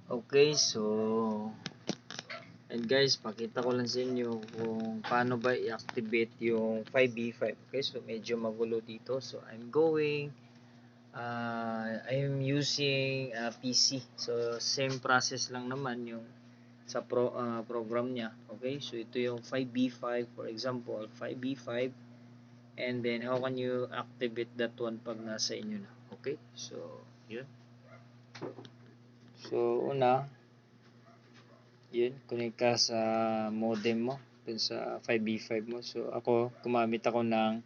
Okay, so and guys, pakita ko lang sa inyo kung paano ba i-activate yung 5v5. Okay, so medyo magulo dito. So I am using PC. So same process lang naman yung sa program niya. Okay, so ito yung 5v5, for example, 5v5, and then how can you activate that one pag nasa inyo na. Okay, so yun. So una, yun, connect ka sa modem mo dun sa 5v5 mo. So ako, gumamit ako ng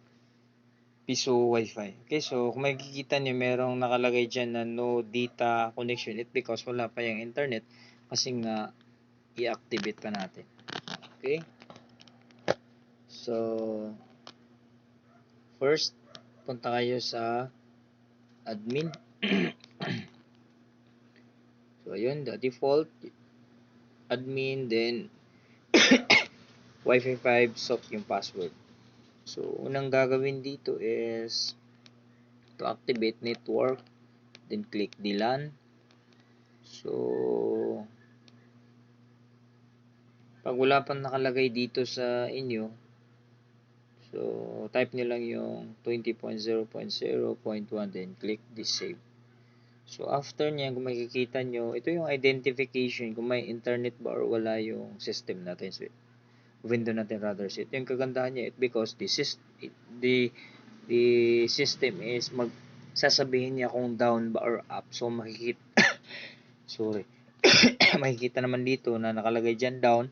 Piso Wi-Fi. Okay, so kung makikita nyo, merong nakalagay dyan na no data connection. It because wala pa yung internet kasi nga i-activate pa natin. Okay, so first, punta kayo sa admin. So ayun, the default admin, then Wi-Fi 5 soft yung password. So unang gagawin dito is to activate network, then click the LAN. So pag wala pang nakalagay dito sa inyo, so type nyo lang yung 20.0.0.1, then click the save. So after nyan, kung makikita nyo, ito yung identification kung may internet ba or wala yung system natin. So window natin rather. So ito yung kagandahan niya, because the system is sasabihin niya kung down ba or up. So makikita sorry makikita naman dito na nakalagay dyan down.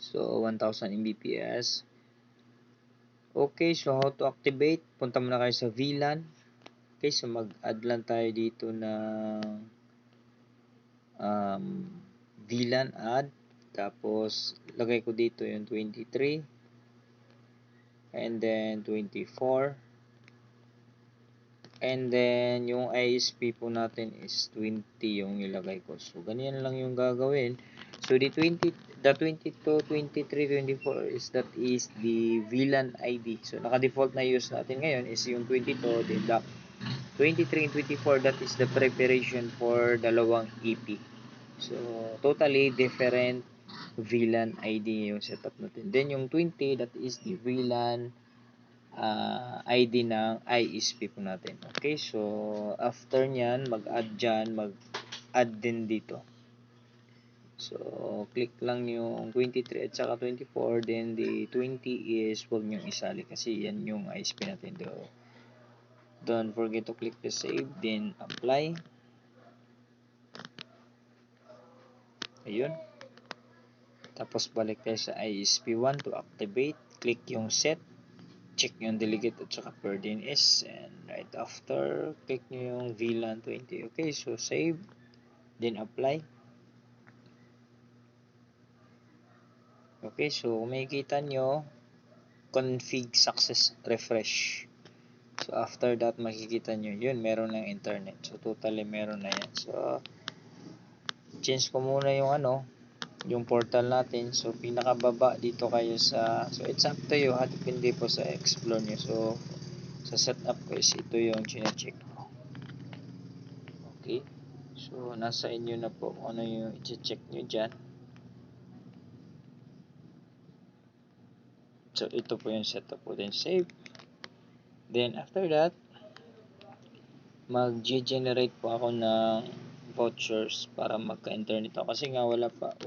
So 1000 Mbps. Okay, so how to activate? Punta muna kayo sa VLAN. Okay, so mag-add lang tayo dito ng VLAN add. Tapos lagay ko dito yung 23 and then 24. And then, yung ISP po natin is 20 yung ilagay ko. So, ganyan lang yung gagawin. So, the 22, 23, 24 that is the VLAN ID. So, naka-default na use natin ngayon is yung 22. Then, the 23 and 24, that is the preparation for dalawang EP. So, totally different VLAN ID yung setup natin. Then, yung 20, that is the VLAN ID ng ISP po natin. Okay, so after nyan, mag-add dyan, mag-add din dito. So, click lang yung 23 at saka 24, then the 20 is huwag nyong isali kasi yan yung ISP natin. Don't forget to click the save, then apply. Ayun. Tapos balik tayo sa ISP1 to activate. Click yung set. Check yung delegate at saka per DNS, and right after click nyo yung VLAN 20. Okay, so save, then apply. Okay, so makikita nyo config success, refresh. So after that makikita nyo yun, meron ng internet. So totally meron na yan. So change ko muna yung yung portal natin. So pinakababa dito kayo sa, so it's up to you, depende po sa explore nyo. So sa setup ko is ito yung chine-check ko. Okay, so nasa inyo na po kung ano yung i-check nyo dyan. So ito po yung setup po, then save. Then after that, mag-generate po ako ng vouchers para magka-internet ako, kasi nga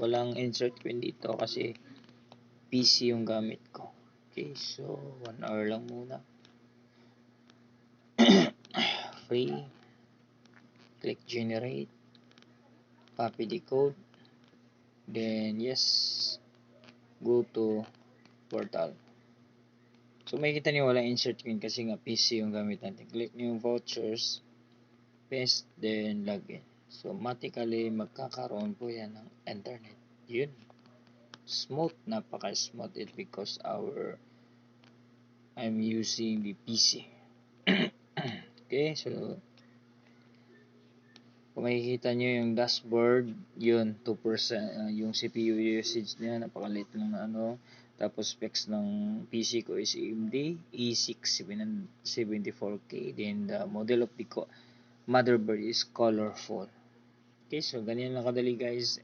walang insert pin dito kasi PC yung gamit ko. Okay, so 1 hour lang muna. Free, click generate, copy the code, then yes, go to portal. So makikita niyo wala insert pin kasi nga PC yung gamit natin. Click niyo yung vouchers, paste, then login. So automatically magkakaroon po yan ng internet. Yun. Smooth, napaka-smooth it because I'm using the PC. Okay, so kung makikita nyo yung dashboard, yun 2%, yung CPU usage niya napakalit lang na tapos specs ng PC ko is AMD E6 74K, then the model of the motherboard is colorful. Okay, so ganyan lang kadali guys.